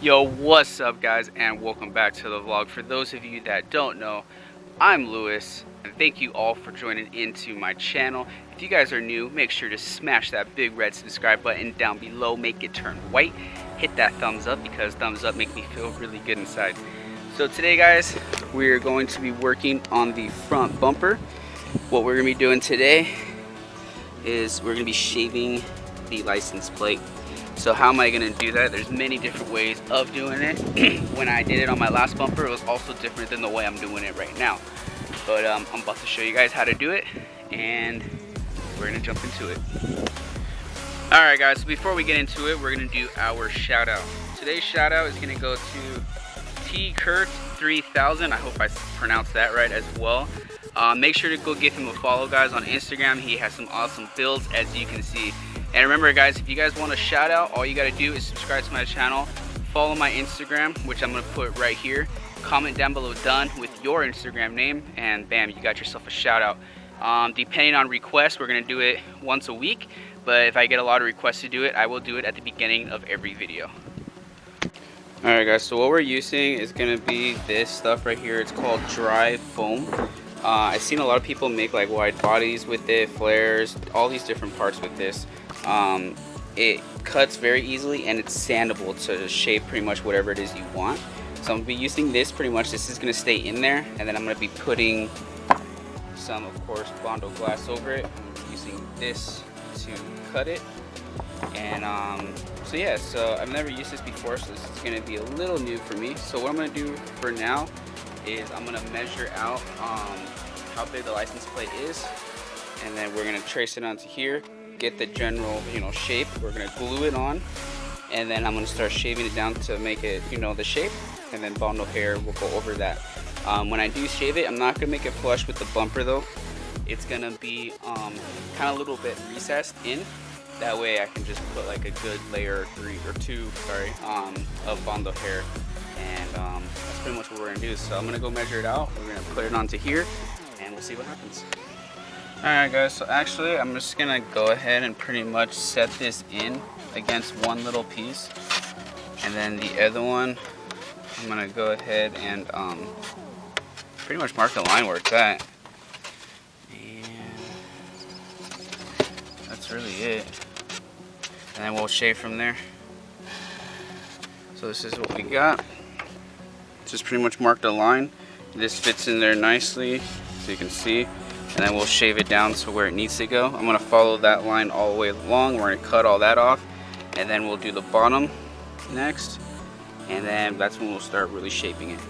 Yo, what's up guys, and welcome back to the vlog. For those of you that don't know, I'm Lewis, and thank you all for joining into my channel. If you guys are new, make sure to smash that big red subscribe button down below, make it turn white. Hit that thumbs up because thumbs up make me feel really good inside. So today guys, we're going to be working on the front bumper. What we're going to be doing today is we're going to be shaving the license plate. So how am I going to do that? There's many different ways of doing it. When I did it on my last bumper, it was also different than the way I'm doing it right now. But I'm about to show you guys how to do it, and we're going to jump into it. Alright guys, so before we get into it, we're going to do our shout out. Today's shout out is going to go to Kurt3000. I hope I pronounced that right as well. Make sure to go give him a follow guys on Instagram. He has some awesome builds, as you can see. And remember guys, if you guys want a shout out, all you gotta do is subscribe to my channel, follow my Instagram, which I'm gonna put right here, comment down below done with your Instagram name, and bam, you got yourself a shout out. Depending on requests, we're gonna do it once a week, but if I get a lot of requests to do it, I will do it at the beginning of every video. Alright guys, so what we're using is gonna be this stuff right here. It's called dry foam. I've seen a lot of people make like wide bodies with it, flares, all these different parts with this. It cuts very easily and it's sandable to shape pretty much whatever it is you want. So I'm going to be using this pretty much. This is going to stay in there, and then I'm going to be putting some, of course, Bondo glass over it. I'm using this to cut it. And so yeah, so I've never used this before, so this is going to be a little new for me. So what I'm going to do for now is I'm going to measure out how big the license plate is, and then we're going to trace it onto here, get the general shape. We're going to glue it on, and then I'm going to start shaving it down to make it the shape, and then Bondo hair will go over that. When I do shave it, I'm not going to make it flush with the bumper though. It's going to be kind of a little bit recessed in. That way I can just put like a good layer or two of Bondo hair, and that's pretty much what we're going to do. So I'm going to go measure it out. We're going to put it onto here, and we'll see what happens. Alright guys, so actually I'm just going to go ahead and pretty much set this in against one little piece, and then the other one I'm going to go ahead and pretty much mark the line where it's at, and that's really it, and then we'll shave from there. So this is what we got. Just pretty much mark the line. This fits in there nicely, so you can see. And then we'll shave it down to where it needs to go. I'm going to follow that line all the way along. We're going to cut all that off, and then we'll do the bottom next, and then that's when we'll start really shaping it.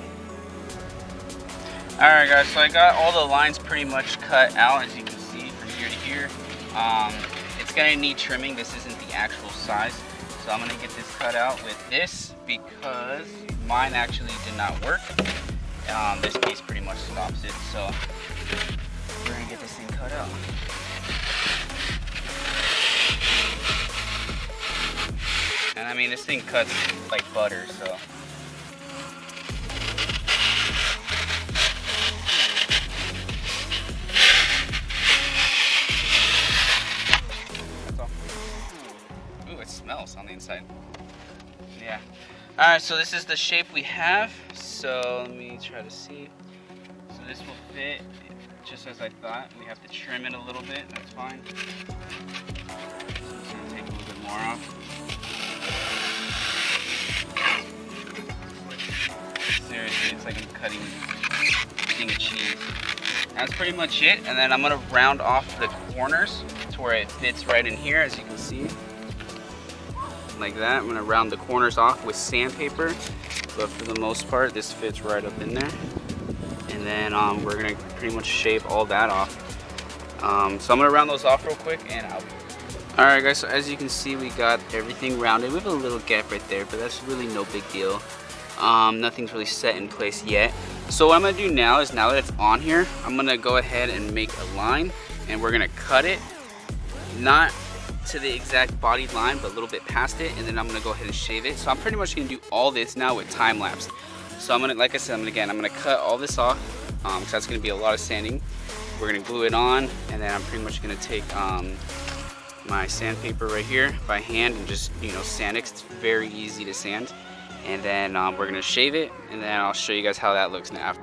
Alright guys, so I got all the lines pretty much cut out, as you can see, from here to here. It's going to need trimming. This isn't the actual size, so I'm going to get this cut out with this because mine actually did not work. This piece pretty much stops it, so we're gonna get this thing cut out. And I mean, this thing cuts like butter, so. That's all. Ooh, it smells on the inside. Yeah. Alright, so this is the shape we have. So let me try to see. So this will fit just as I thought. We have to trim it a little bit, that's fine. So it's going to take a little bit more off. Seriously, it's like I'm cutting a thing of cheese. That's pretty much it, and then I'm going to round off the corners to where it fits right in here, as you can see. Like that. I'm going to round the corners off with sandpaper, but for the most part, this fits right up in there. And then we're going to pretty much shave all that off. So I'm going to round those off real quick, and I'll be Alright guys, so as you can see, we got everything rounded. We have a little gap right there, but that's really no big deal. Nothing's really set in place yet. So what I'm going to do now is, now that it's on here, I'm going to go ahead and make a line, and we're going to cut it, not to the exact body line, but a little bit past it, and then I'm going to go ahead and shave it. So I'm pretty much going to do all this now with time lapse. So I'm going to, like I said, I'm going to cut all this off, because that's going to be a lot of sanding. We're going to glue it on, and then I'm pretty much going to take my sandpaper right here by hand and just sand it. It's very easy to sand, and then we're gonna shave it, and then I'll show you guys how that looks now.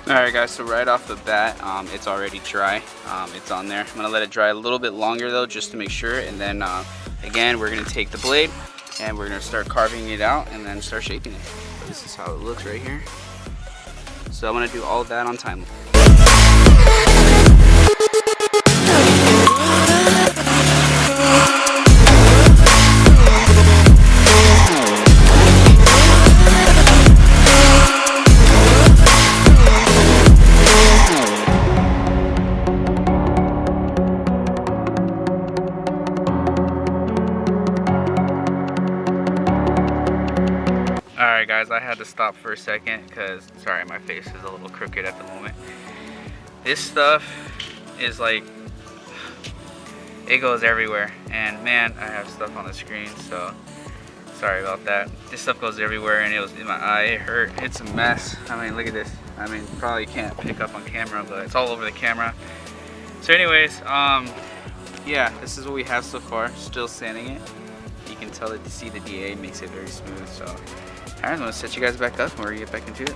Alright guys, so right off the bat, it's already dry. It's on there. I'm going to let it dry a little bit longer though, just to make sure. And then again, we're going to take the blade and we're going to start carving it out and then start shaping it. So this is how it looks right here. So I'm going to do all of that on time. Alright guys, I had to stop for a second because, sorry, my face is a little crooked at the moment. This stuff is like, it goes everywhere. And man, I have stuff on the screen, so sorry about that. This stuff goes everywhere and it was in my eye, it hurt. It's a mess. I mean, look at this. I mean, probably can't pick up on camera, but it's all over the camera. So anyways, yeah, this is what we have so far. Still sanding it. You can tell that, see the DA makes it very smooth, so. Alright, I'm going to set you guys back up and we're going to get back into it.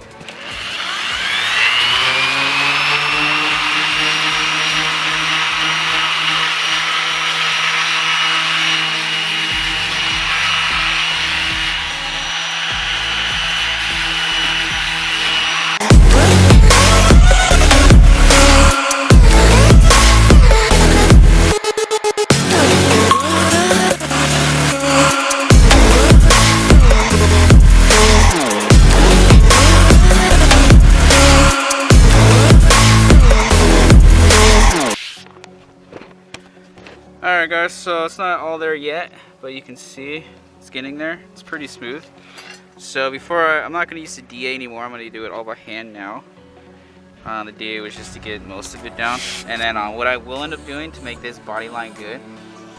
Alright guys, so it's not all there yet, but you can see it's getting there. It's pretty smooth. So I'm not going to use the DA anymore. I'm going to do it all by hand now. The DA was just to get most of it down. And then what I will end up doing to make this body line good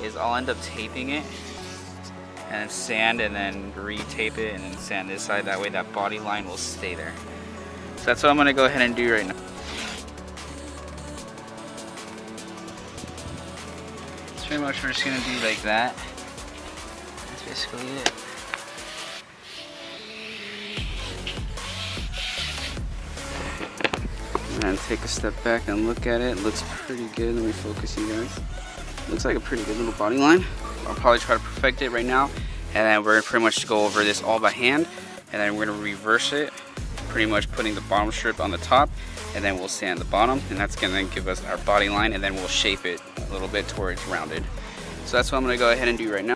is I'll end up taping it and then sand and then re-tape it and then sand this side. That way that body line will stay there. So that's what I'm going to go ahead and do right now. Pretty much we're just going to do like that. That's basically it. And take a step back and look at it. It looks pretty good. Let me focus you guys. Looks like a pretty good little body line. I'll probably try to perfect it right now. And then we're going to pretty much go over this all by hand. And then we're going to reverse it. Pretty much putting the bottom strip on the top. And then we'll sand the bottom, and that's gonna give us our body line, and then we'll shape it a little bit to where it's rounded. So that's what I'm gonna go ahead and do right now.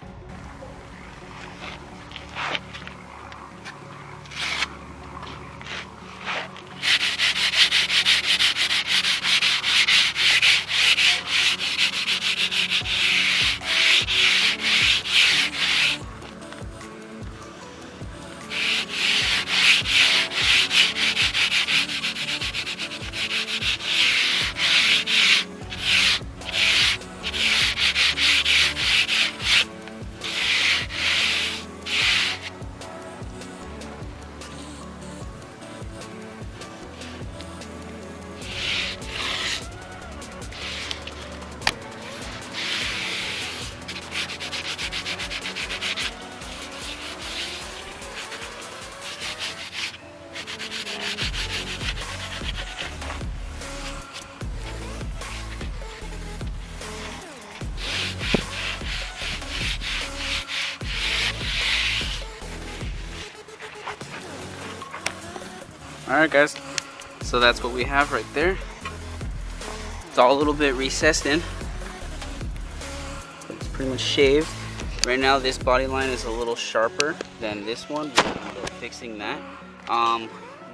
Alright guys, so that's what we have right there. It's all a little bit recessed in. It's pretty much shaved. Right now this body line is a little sharper than this one. We're fixing that.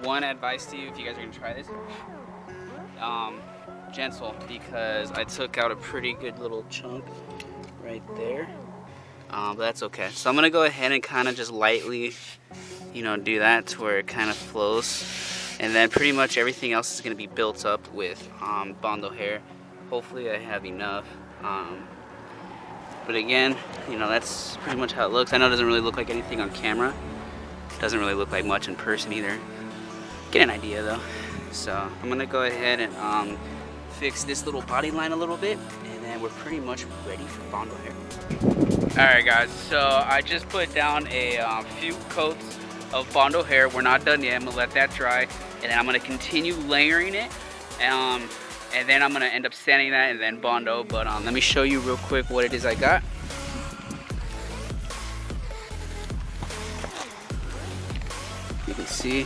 One advice to you if you guys are going to try this. Gentle, because I took out a pretty good little chunk right there. but that's okay. So I'm gonna go ahead and kind of just lightly, you know, do that to where it kind of flows, and then pretty much everything else is gonna be built up with Bondo hair. Hopefully I have enough. But again, you know, that's pretty much how it looks. I know it doesn't really look like anything on camera. It doesn't really look like much in person either. Get an idea though. So I'm gonna go ahead and fix this little body line a little bit, and then we're pretty much ready for Bondo hair. Alright guys, so I just put down a few coats of Bondo hair. We're not done yet. I'm gonna let that dry, and then I'm gonna continue layering it. And then I'm gonna end up sanding that and then Bondo. But let me show you real quick what it is I got. You can see.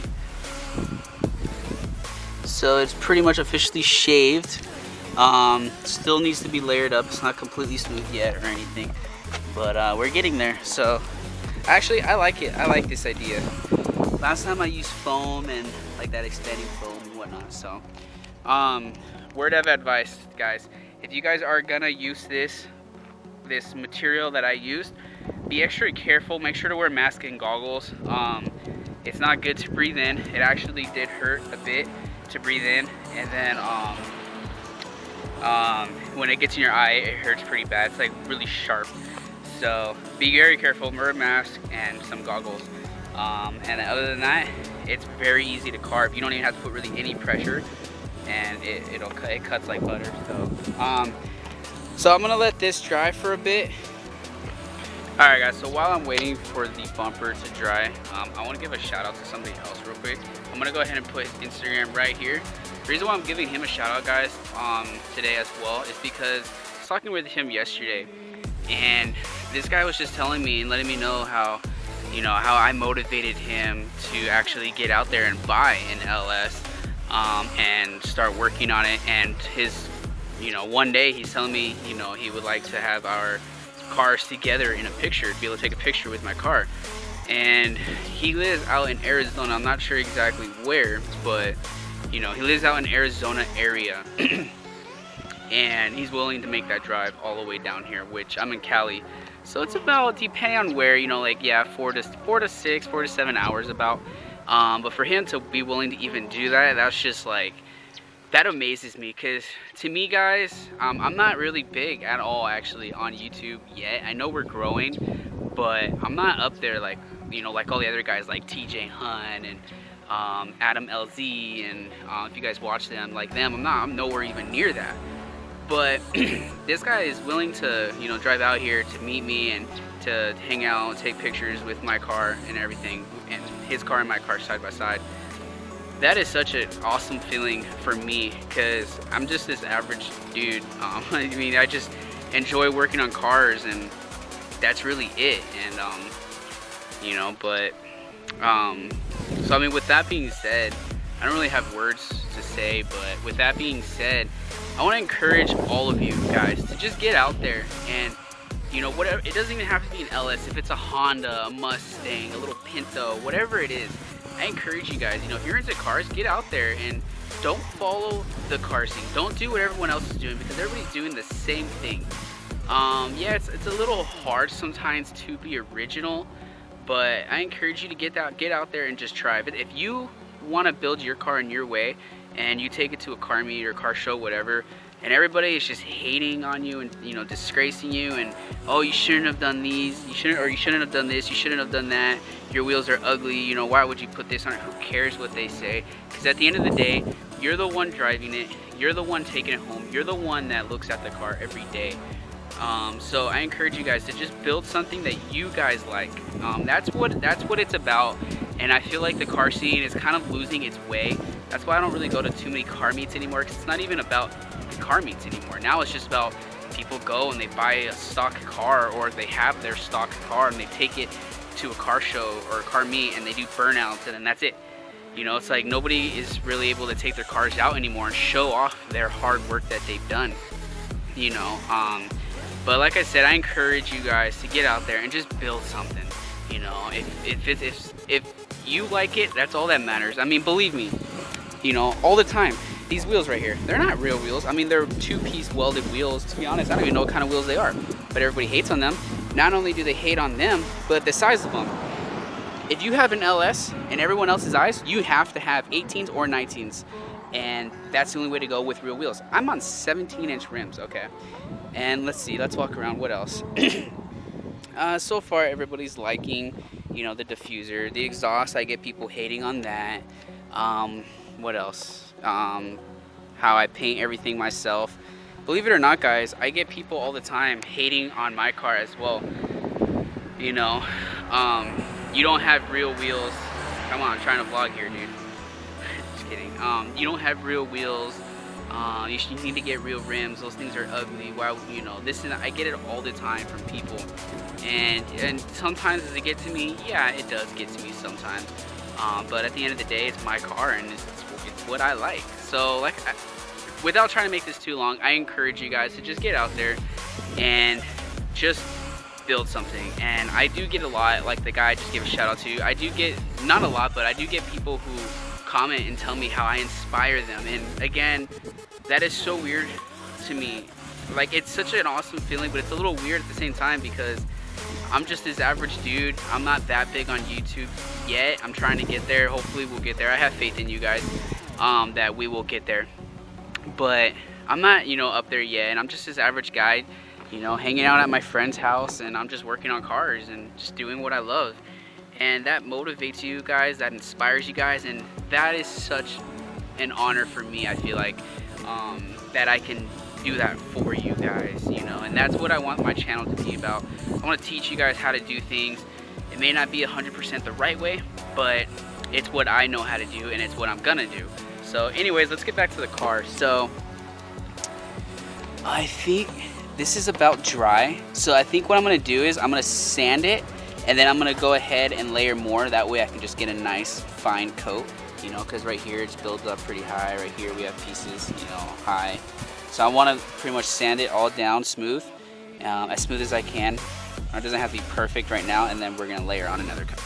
So it's pretty much officially shaved. Still needs to be layered up. It's not completely smooth yet or anything, but we're getting there. So actually, I like it. I like this idea. Last time I used foam and like that extending foam and whatnot. So word of advice, guys, if you guys are gonna use this material that I used, be extra careful. Make sure to wear mask and goggles. It's not good to breathe in. It actually did hurt a bit to breathe in, and then when it gets in your eye, it hurts pretty bad. It's like really sharp. So be very careful. Wear a mask and some goggles. And other than that, it's very easy to carve. You don't even have to put really any pressure, and it cuts like butter. So I'm gonna let this dry for a bit. All right guys, so while I'm waiting for the bumper to dry, I want to give a shout out to somebody else real quick. I'm gonna go ahead and put his Instagram right here. The reason why I'm giving him a shout out, guys, today as well, is because I was talking with him yesterday, and this guy was just telling me and letting me know how, you know, how I motivated him to actually get out there and buy an LS and start working on it. And his, you know, one day he's telling me, you know, he would like to have our cars together in a picture, to be able to take a picture with my car. And he lives out in Arizona. I'm not sure exactly where, but you know, he lives out in Arizona area and he's willing to make that drive all the way down here, which I'm in Cali. So it's about, depending on where, you know, like, yeah, 4 to 7 hours about. But for him to be willing to even do that, that's just like, that amazes me. Because to me, guys, I'm not really big at all actually on YouTube yet. I know we're growing, but I'm not up there like, you know, like all the other guys like TJ Hunt and Adam LZ, and if you guys watch them like them, I'm nowhere even near that. But this guy is willing to, you know, drive out here to meet me and to hang out, take pictures with my car and everything, and his car and my car side by side. That is such an awesome feeling for me, because I'm just this average dude. I mean, I just enjoy working on cars, and that's really it. And you know, but so I mean, with that being said, I don't really have words to say, but with that being said, I want to encourage all of you guys to just get out there and, you know, whatever, it doesn't even have to be an LS. If it's a Honda, a Mustang, a little Pinto, whatever it is, I encourage you guys, you know, if you're into cars, get out there and don't follow the car scene. Don't do what everyone else is doing, because everybody's doing the same thing. Yeah, it's a little hard sometimes to be original, but I encourage you to get out there and just try. But if you want to build your car in your way, and you take it to a car meet or car show, whatever, and everybody is just hating on you and, you know, disgracing you, and, oh, you shouldn't have done these, you shouldn't have done this, you shouldn't have done that, your wheels are ugly, you know, why would you put this on it? Who cares what they say? Because at the end of the day, you're the one driving it, you're the one taking it home, you're the one that looks at the car every day. So I encourage you guys to just build something that you guys like. That's what it's about. And I feel like the car scene is kind of losing its way. That's why I don't really go to too many car meets anymore, because it's not even about the car meets anymore. Now it's just about people go and they buy a stock car, or they have their stock car and they take it to a car show or a car meet and they do burnouts, and then that's it. You know, it's like nobody is really able to take their cars out anymore and show off their hard work that they've done, you know. But like I said, I encourage you guys to get out there and just build something. You know, if you like it, that's all that matters. I mean, believe me, you know, all the time, these wheels right here, they're not real wheels. I mean, they're two-piece welded wheels. To be honest, I don't even know what kind of wheels they are, but everybody hates on them. not only do they hate on them, but the size of them. If you have an LS and everyone else's eyes, you have to have 18s or 19s. And that's the only way to go with real wheels. I'm on 17-inch rims, okay? And let's see, let's walk around. What else? So far, everybody's liking, you know, the diffuser. The exhaust, I get people hating on that. What else? How I paint everything myself. Believe it or not, guys, I get people all the time hating on my car as well. You know, you don't have real wheels. Come on, I'm trying to vlog here, dude. Just kidding. You don't have real wheels. You need to get real rims. Those things are ugly. Why, you know, this and I get it all the time from people. And sometimes does it get to me? Yeah, it does get to me sometimes. But at the end of the day, it's my car and it's what I like. So, like, without trying to make this too long, I encourage you guys to just get out there and just build something. And I do get a lot, like the guy I just gave a shout out to. I do get, not a lot, but I do get people who comment and tell me how I inspire them. And again, that is so weird to me. Like, it's such an awesome feeling, but it's a little weird at the same time because I'm just this average dude. I'm not that big on YouTube yet. I'm trying to get there. Hopefully we'll get there. I have faith in you guys that we will get there. But I'm not, you know, up there yet. And I'm just this average guy, you know, hanging out at my friend's house, and I'm just working on cars and just doing what I love. And that motivates you guys, that inspires you guys, and that is such an honor for me, I feel like, that I can do that for you guys, you know. And that's what I want my channel to be about. I want to teach you guys how to do things. It may not be 100% the right way, but it's what I know how to do, and it's what I'm gonna do. So anyways, let's get back to the car. So I think this is about dry. So I think what I'm gonna do is I'm gonna sand it, and then I'm gonna go ahead and layer more. That way I can just get a nice fine coat, you know, because right here it's built up pretty high. Right here we have pieces, you know, high. So I wanna pretty much sand it all down smooth as I can. It doesn't have to be perfect right now, and then we're gonna layer on another coat.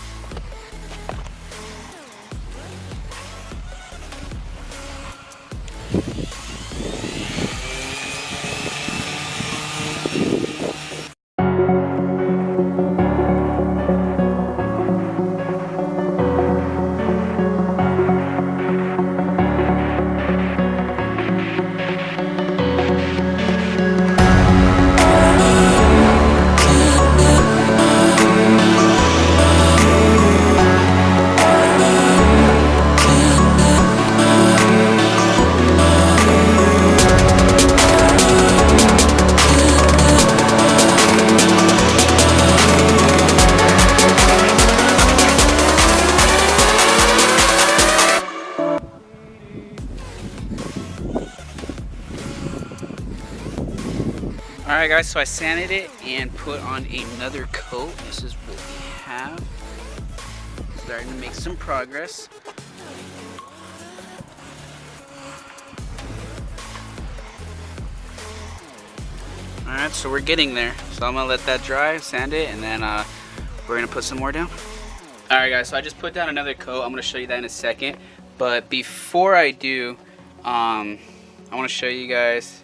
Alright guys, so I sanded it and put on another coat. This is what we have. Starting to make some progress. Alright, so we're getting there. So I'm going to let that dry, sand it, and then we're going to put some more down. Alright guys, so I just put down another coat. I'm going to show you that in a second. But before I do, I want to show you guys.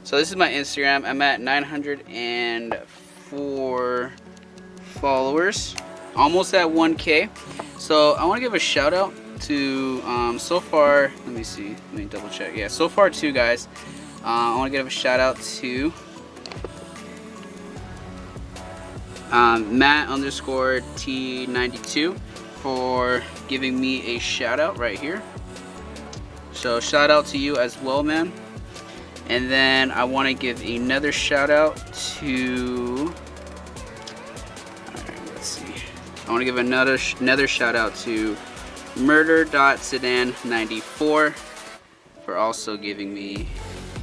So this is my Instagram. I'm at 904 followers, almost at 1K. So I want to give a shout out to so far, let me see, let me double check. Yeah, so far 2 guys. I want to give a shout out to Matt_T92 for giving me a shout out right here. So shout out to you as well, man. And then I want to give another shout out to, alright, let's see. I want to give another shout out to murder.sedan94 for also giving me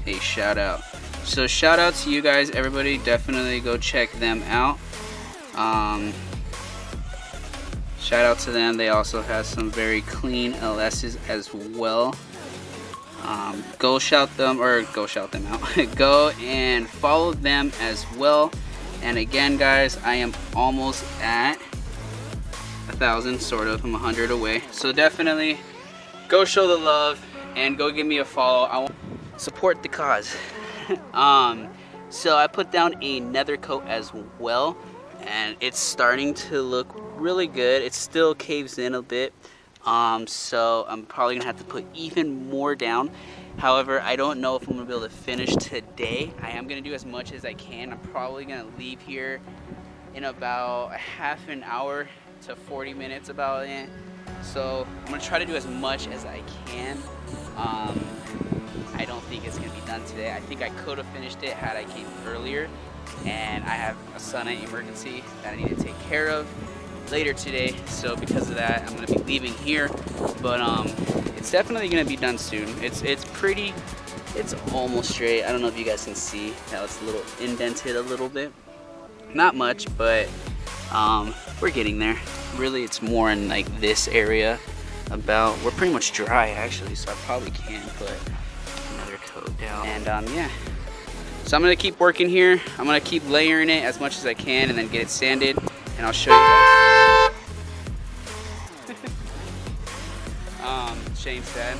a shout out. So shout out to you guys, everybody. Definitely go check them out. Shout out to them. They also have some very clean LS's as well. Go shout them out. Go and follow them as well. And again, guys, I am almost at 1,000, sort of. I'm 100 away. So definitely go show the love and go give me a follow. I want to support the cause. So I put down another coat as well. and it's starting to look really good. It still caves in a bit, so I'm probably gonna have to put even more down. However, I don't know if I'm gonna be able to finish today. I am gonna do as much as I can. I'm probably gonna leave here in about a half an hour to 40 minutes about it. So I'm gonna try to do as much as I can. I don't think it's gonna be done today. I think I could have finished it had I came earlier, and I have a sudden emergency that I need to take care of later today. So because of that, I'm gonna be leaving here, but it's definitely gonna be done soon. It's almost straight. I don't know if you guys can see how it's a little indented a little bit. Not much, but we're getting there. Really, it's more in like this area. We're pretty much dry actually, so I probably can put another coat down. And yeah, so I'm gonna keep working here. I'm gonna keep layering it as much as I can, and then get it sanded, and I'll show you guys. Shane's dad.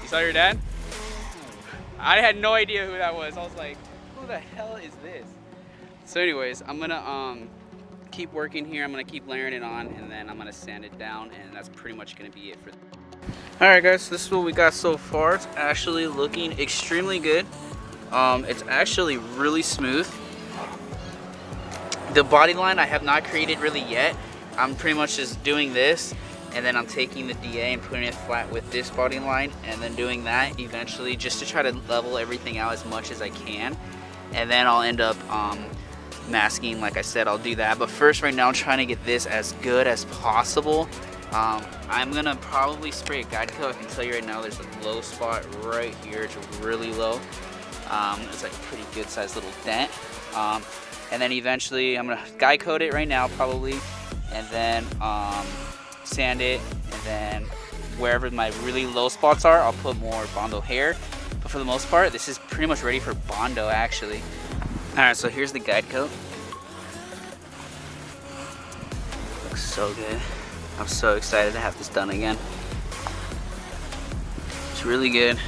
You saw your dad? I had no idea who that was. I was like, who the hell is this? So anyways, I'm gonna keep working here. I'm gonna keep layering it on, and then I'm gonna sand it down, and that's pretty much gonna be it for. All right, guys, this is what we got so far. It's actually looking extremely good. It's actually really smooth. The body line I have not created really yet. I'm pretty much just doing this, and then I'm taking the DA and putting it flat with this body line, and then doing that eventually just to try to level everything out as much as I can. And then I'll end up masking. Like I said, I'll do that, but first right now I'm trying to get this as good as possible. I'm gonna probably spray a guide coat. I can tell you right now there's a low spot right here. It's really low. It's like a pretty good sized little dent, and then eventually I'm gonna guide coat it right now probably, and then sand it, and then wherever my really low spots are, I'll put more Bondo hair. But for the most part, this is pretty much ready for Bondo actually. Alright, so here's the guide coat. Looks so good. I'm so excited to have this done again. It's really good.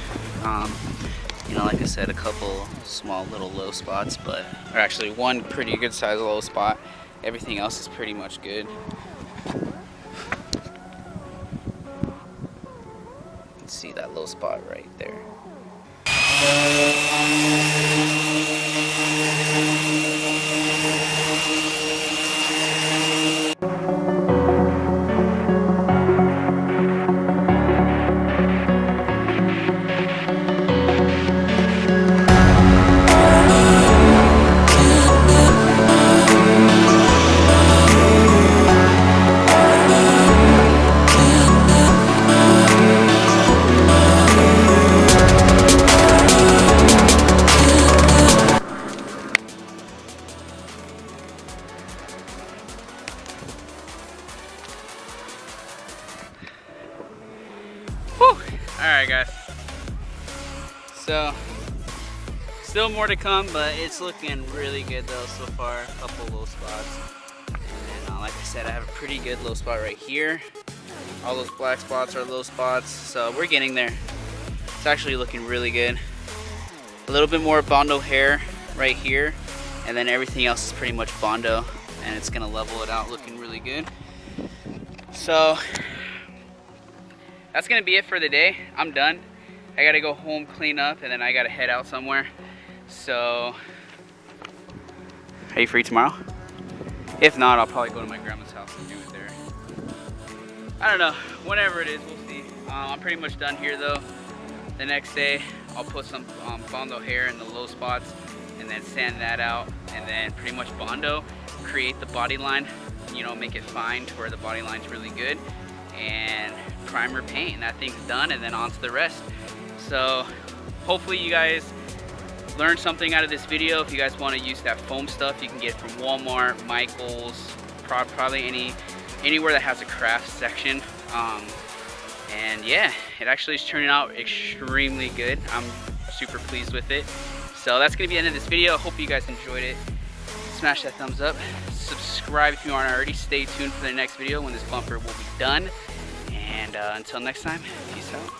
You know, like I said, a couple small little low spots, or actually one pretty good size low spot. Everything else is pretty much good. You can see that low spot right there. Alright guys, so still more to come, but it's looking really good though so far. A couple low spots, and then like I said, I have a pretty good low spot right here. All those black spots are low spots, so we're getting there. It's actually looking really good. A little bit more Bondo hair right here, and then everything else is pretty much Bondo, and it's gonna level it out looking really good. So that's gonna be it for the day. I'm done. I gotta go home, clean up, and then I gotta head out somewhere. So, are you free tomorrow? If not, I'll probably go to my grandma's house and do it there. I don't know, whenever it is, we'll see. I'm pretty much done here though. The next day, I'll put some Bondo hair in the low spots, and then sand that out, and then pretty much Bondo, create the body line, you know, make it fine to where the body line's really good, and primer paint, and that thing's done, and then on to the rest. So hopefully you guys learned something out of this video. If you guys want to use that foam stuff, you can get it from Walmart, Michael's, probably anywhere that has a craft section. And yeah, it actually is turning out extremely good. I'm super pleased with it. So that's gonna be the end of this video. I hope you guys enjoyed it. Smash that thumbs up, subscribe if you aren't already. Stay tuned for the next video when this bumper will be done. And until next time, peace out.